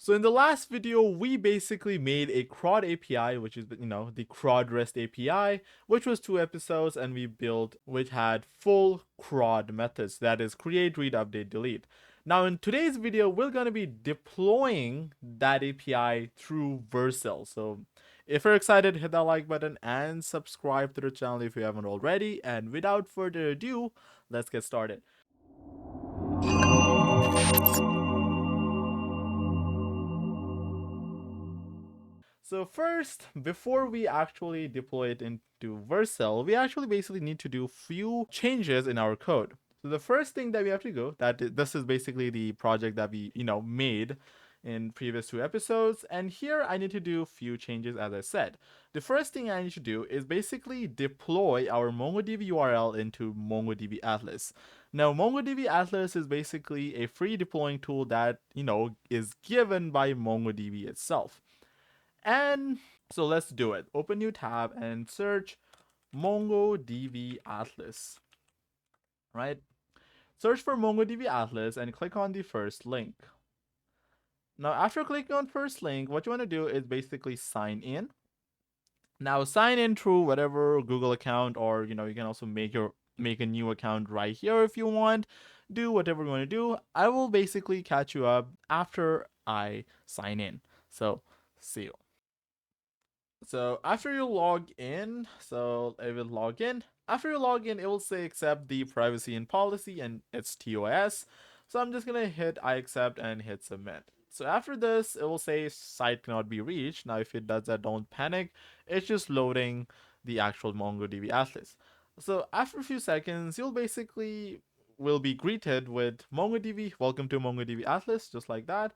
So in the last video, we basically made a CRUD API, which is, the CRUD REST API, which was 2 episodes, and we built, which had full CRUD methods, that is create, read, update, delete. Now in today's video, we're going to be deploying that API through Vercel. So if you're excited, hit that like button and subscribe to the channel if you haven't already. And without further ado, let's get started. So first, before we actually deploy it into Vercel, we actually basically need to do few changes in our code. So the first thing that we have to do, this is basically the project that we, made in previous 2 episodes. And here I need to do few changes, as I said. The first thing I need to do is basically deploy our MongoDB URL into MongoDB Atlas. Now, MongoDB Atlas is basically a free deploying tool that, is given by MongoDB itself. And so let's do it. Open new tab and search MongoDB Atlas, right? Search for MongoDB Atlas and click on the first link. Now, after clicking on first link, what you want to do is basically sign in. Now, sign in through whatever Google account, or you can also make a new account right here if you want. Do whatever you want to do. I will basically catch you up after I sign in. So, see you. So after you log in, so I will log in. After you log in, it will say accept the privacy and policy, and it's TOS. So I'm just gonna hit I accept and hit submit. So after this, it will say site cannot be reached. Now if it does that, don't panic. It's just loading the actual MongoDB Atlas. So after a few seconds, you'll basically will be greeted with MongoDB, welcome to MongoDB Atlas, just like that.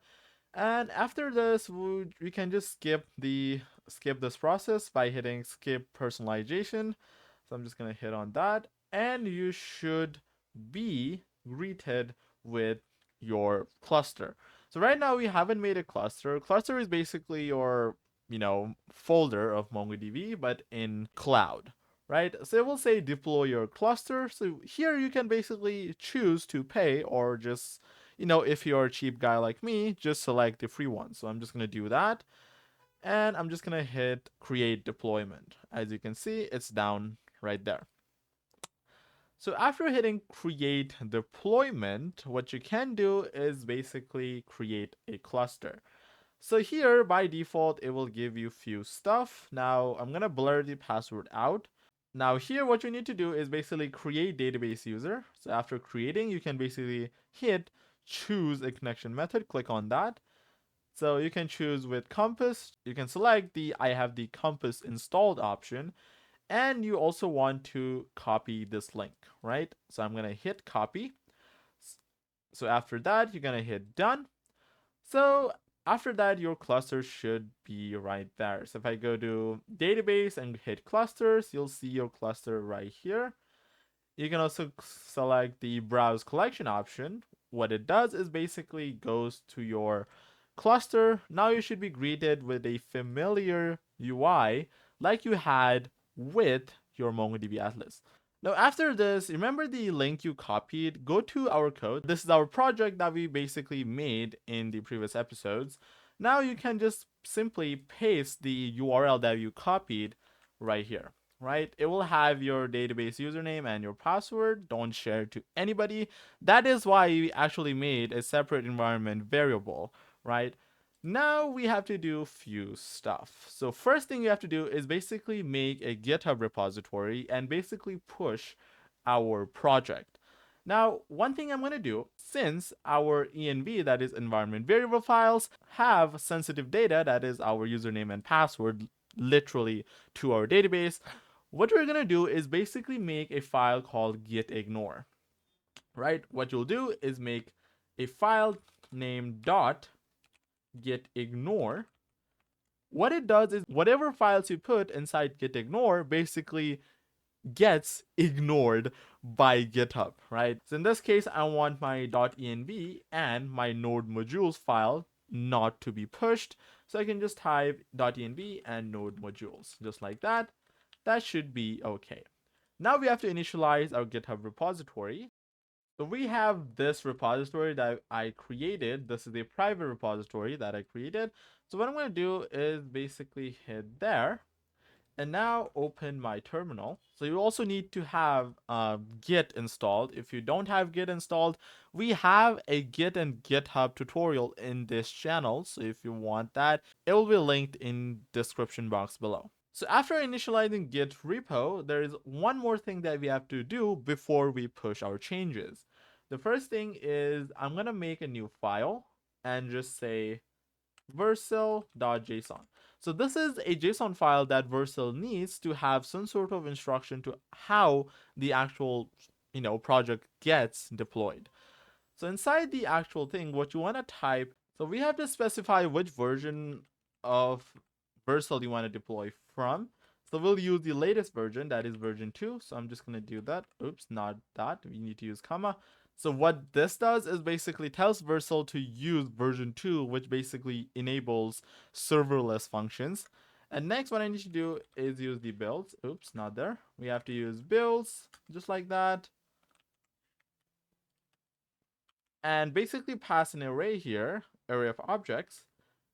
And after this, we can just skip this process by hitting skip personalization. So I'm just gonna hit on that, and you should be greeted with your cluster. So right now we haven't made a cluster. Cluster is basically your folder of MongoDB, but in cloud, right? So it will say deploy your cluster. So here you can basically choose to pay, or just if you're a cheap guy like me, just select the free one. So I'm just gonna do that, and I'm just gonna hit create deployment. As you can see, it's down right there. So after hitting create deployment, what you can do is basically create a cluster. So here by default, it will give you few stuff. Now I'm gonna blur the password out. Now here, what you need to do is basically create database user. So after creating, you can basically hit choose a connection method, click on that. So you can choose with Compass. You can select the I have the Compass installed option, and you also want to copy this link, right? So I'm gonna hit copy. So after that, you're gonna hit done. So after that, your cluster should be right there. So if I go to database and hit clusters, you'll see your cluster right here. You can also select the browse collection option. What it does is basically goes to your cluster. Now you should be greeted with a familiar UI like you had with your MongoDB Atlas. Now after this, remember the link you copied? Go to our code. This is our project that we basically made in the previous episodes. Now you can just simply paste the URL that you copied right here, right? It will have your database username and your password. Don't share it to anybody. That is why we actually made a separate environment variable, right? Now we have to do few stuff. So first thing you have to do is basically make a GitHub repository and basically push our project. Now, one thing I'm going to do, since our env, that is environment variable files, have sensitive data, that is our username and password, literally to our database, what we're going to do is basically make a file called gitignore, right? What you'll do is make a file named .gitignore. What it does is whatever files you put inside gitignore basically gets ignored by GitHub, right? So in this case, I want my .env and my node modules file not to be pushed. So I can just type .env and node modules, just like that. That should be okay. Now we have to initialize our GitHub repository. So we have this repository that I created. This is a private repository that I created. So what I'm going to do is basically hit there and now open my terminal. So you also need to have Git installed. If you don't have Git installed, we have a Git and GitHub tutorial in this channel. So if you want that, it will be linked in description box below. So after initializing Git repo, there is one more thing that we have to do before we push our changes. The first thing is I'm going to make a new file and just say vercel.json. So this is a JSON file that Vercel needs to have some sort of instruction to how the actual, project gets deployed. So inside the actual thing, what you want to type, so we have to specify which version of Vercel you want to deploy from. So we'll use the latest version, that is version 2. So I'm just going to do that. Oops, not that. We need to use comma. So what this does is basically tells Vercel to use version 2, which basically enables serverless functions. And next, what I need to do is use the builds. Oops, not there. We have to use builds, just like that. And basically pass an array here, array of objects,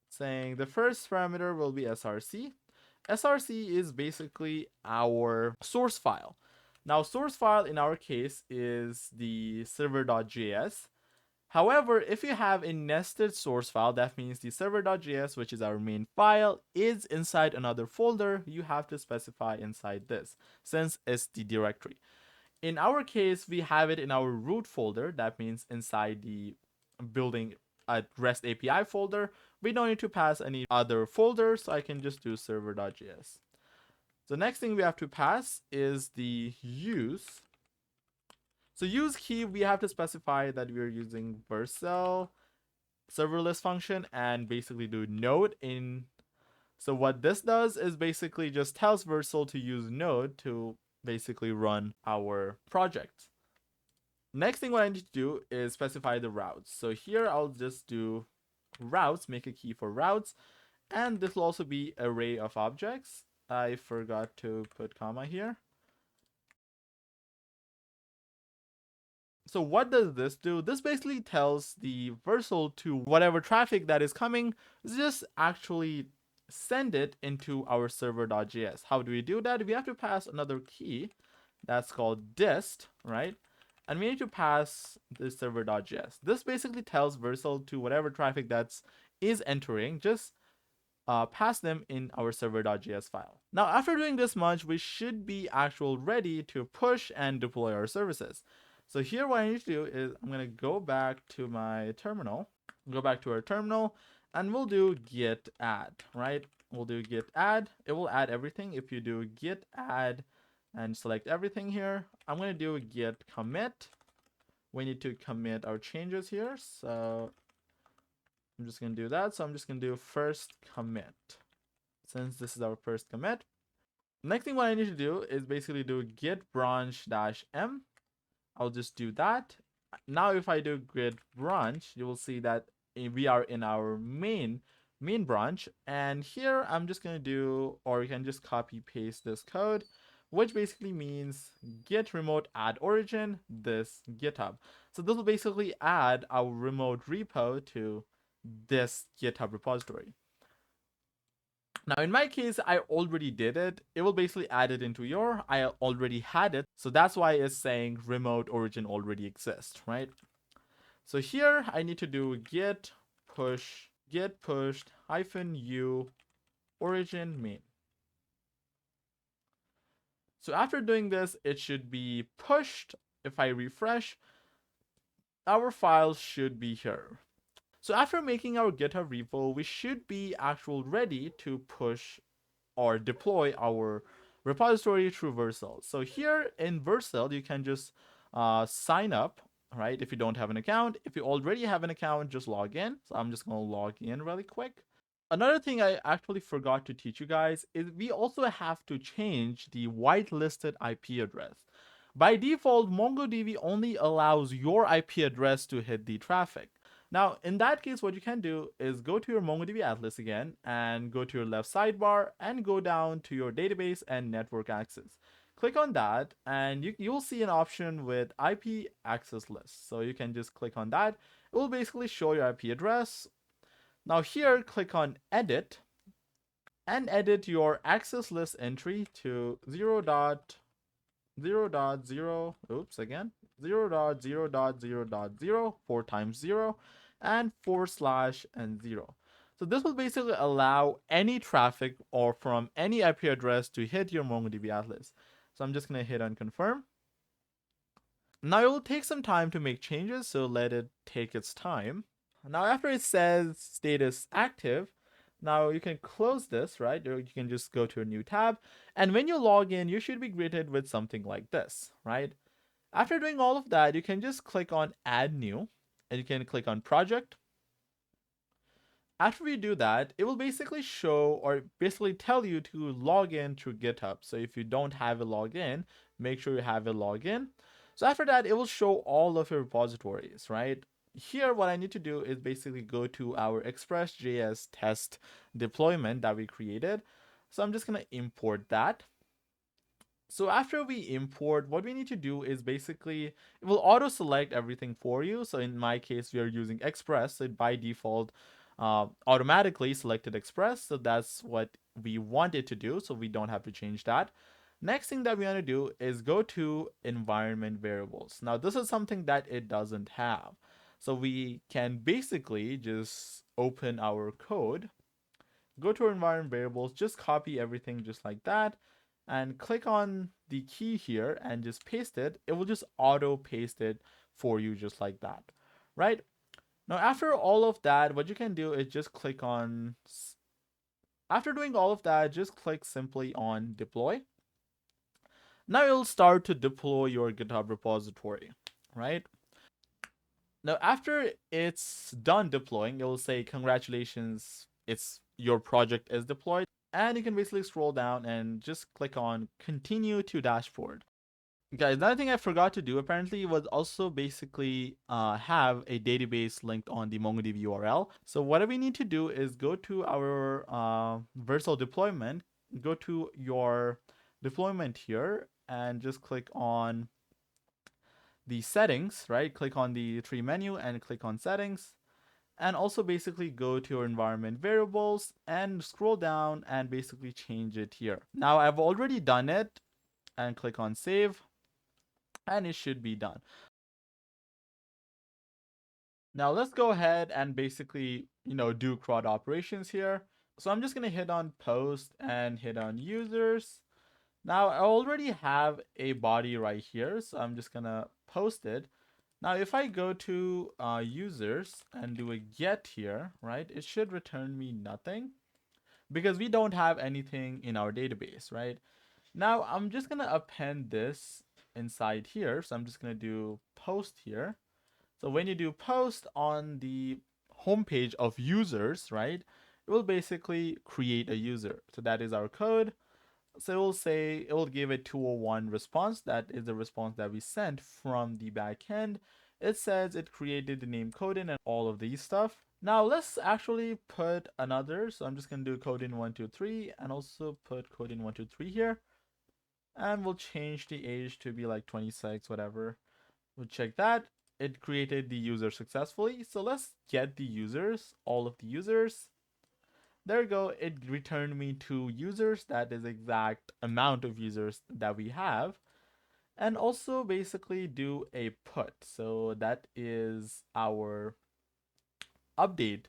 saying the first parameter will be src. src is basically our source file. Now, source file in our case is the server.js. However, if you have a nested source file, that means the server.js, which is our main file, is inside another folder. You have to specify inside this, since it's the directory. In our case, we have it in our root folder. That means inside the building a REST API folder. We don't need to pass any other folder, so I can just do server.js. The next thing we have to pass is the use. So use key, we have to specify that we are using Vercel serverless function and basically do node in. So what this does is basically just tells Vercel to use node to basically run our project. Next thing what I need to do is specify the routes. So here I'll just do routes, make a key for routes, and this will also be array of objects. I forgot to put comma here. So what does this do? This basically tells the Vercel to whatever traffic that is coming, just actually send it into our server.js. How do we do that? We have to pass another key that's called dist, right? And we need to pass the server.js. This basically tells Vercel to whatever traffic that's is entering, just pass them in our server.js file. Now, after doing this much, we should be actually ready to push and deploy our services. So here what I need to do is I'm going to go back to my terminal, go back to our terminal, and we'll do git add, right? We'll do git add. It will add everything. If you do git add and select everything here, I'm going to do git commit. We need to commit our changes here. So I'm just going to do that. So I'm just going to do first commit, since this is our first commit. Next thing what I need to do is basically do git branch -m. I'll just do that. Now if I do git branch, you will see that we are in our main branch. And here I'm just going to do, or you can just copy paste this code, which basically means git remote add origin this GitHub. So this will basically add our remote repo to this GitHub repository. Now, in my case, I already did it. It will basically add it into your, I already had it. So that's why it's saying remote origin already exists, right? So here I need to do git pushed -u origin main. So after doing this, it should be pushed. If I refresh, our files should be here. So after making our GitHub repo, we should be actually ready to push or deploy our repository through Vercel. So here in Vercel, you can just sign up, right? If you don't have an account. If you already have an account, just log in. So I'm just going to log in really quick. Another thing I actually forgot to teach you guys is we also have to change the whitelisted IP address. By default, MongoDB only allows your IP address to hit the traffic. Now, in that case, what you can do is go to your MongoDB Atlas again and go to your left sidebar and go down to your database and network access. click on that, and you'll see an option with IP access list. So you can just click on that. It will basically show your IP address. Now here, click on edit and edit your access list entry to 0.0.0, oops, again, 0.0.0.0, 4 times 0, and / and 0. So this will basically allow any traffic or from any IP address to hit your MongoDB Atlas. So I'm just going to hit on confirm. Now it will take some time to make changes, so let it take its time. Now after it says status active, now you can close this, right? Or you can just go to a new tab. And when you log in, you should be greeted with something like this, right? After doing all of that, you can just click on add new, and you can click on project. After we do that, it will basically show or basically tell you to log in through GitHub. So if you don't have a login, make sure you have a login. So after that, it will show all of your repositories, right? Here, what I need to do is basically go to our Express.js test deployment that we created. So I'm just going to import that. So after we import, what we need to do is basically, it will auto select everything for you. So in my case, we are using Express. So by default, automatically selected Express. So that's what we want it to do. So we don't have to change that. Next thing that we want to do is go to environment variables. Now this is something that it doesn't have. So we can basically just open our code, go to our environment variables, just copy everything just like that, and click on the key here and just paste it. It will just auto paste it for you just like that, right? Now after all of that, what you can do is just click on, after doing all of that, just click simply on deploy. Now it'll start to deploy your GitHub repository, right? Now after it's done deploying, it will say congratulations, your project is deployed. And you can basically scroll down and just click on continue to dashboard. Guys, another thing I forgot to do apparently was also basically have a database linked on the MongoDB URL. So what we need to do is go to our Vercel deployment, go to your deployment here, and just click on the settings, right? Click on the tree menu and click on settings. And also basically go to your environment variables and scroll down and basically change it here. Now I've already done it, and click on save, and it should be done. Now let's go ahead and basically, do CRUD operations here. So I'm just going to hit on post and hit on users. Now I already have a body right here, so I'm just going to post it. Now, if I go to users and do a get here, right, it should return me nothing because we don't have anything in our database, right? Now, I'm just going to append this inside here. So I'm just going to do post here. So when you do post on the homepage of users, right, it will basically create a user. So that is our code. So it will say, it will give a 201 response. That is the response that we sent from the backend. It says it created the name Codin and all of these stuff. Now let's actually put another. So I'm just going to do Codin123 and also put Codin123 here. And we'll change the age to be like 26, whatever. We'll check that. It created the user successfully. So let's get the users, all of the users. There we go. It returned me 2 users. That is the exact amount of users that we have. And also basically do a put. So that is our update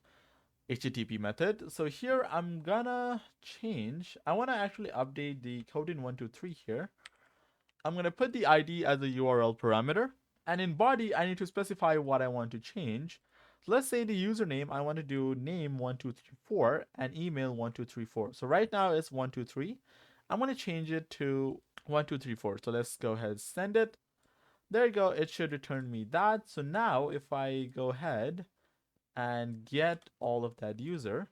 HTTP method. So here I'm gonna change. I want to actually update the Codin123 here. I'm gonna put the ID as a URL parameter. And in body, I need to specify what I want to change. So let's say the username, I want to do name1234 and email1234. So right now it's 123. I'm going to change it to 1234. So let's go ahead and send it. There you go. It should return me that. So now if I go ahead and get all of that user,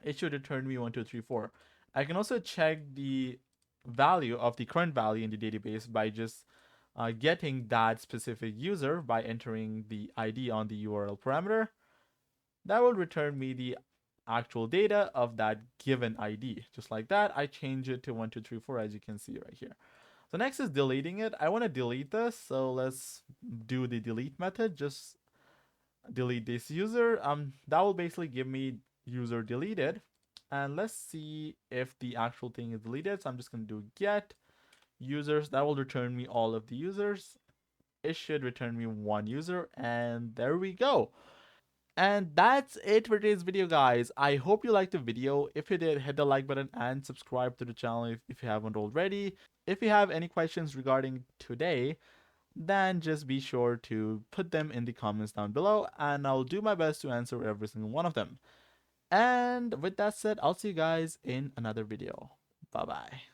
it should return me 1234. I can also check the value of the current value in the database by just getting that specific user by entering the ID on the URL parameter. That will return me the actual data of that given ID. Just like that, I change it to 1234 as you can see right here. So next is deleting it. I want to delete this, so let's do the delete method. Just delete this user. That will basically give me user deleted. And let's see if the actual thing is deleted. So I'm just going to do get users. That will return me all of the users. It should return me one user, and there we go. And that's it for today's video, guys. I hope you liked the video. If you did, hit the like button and subscribe to the channel if you haven't already. If you have any questions regarding today, then just be sure to put them in the comments down below, and I'll do my best to answer every single one of them. And with that said, I'll see you guys in another video. Bye bye.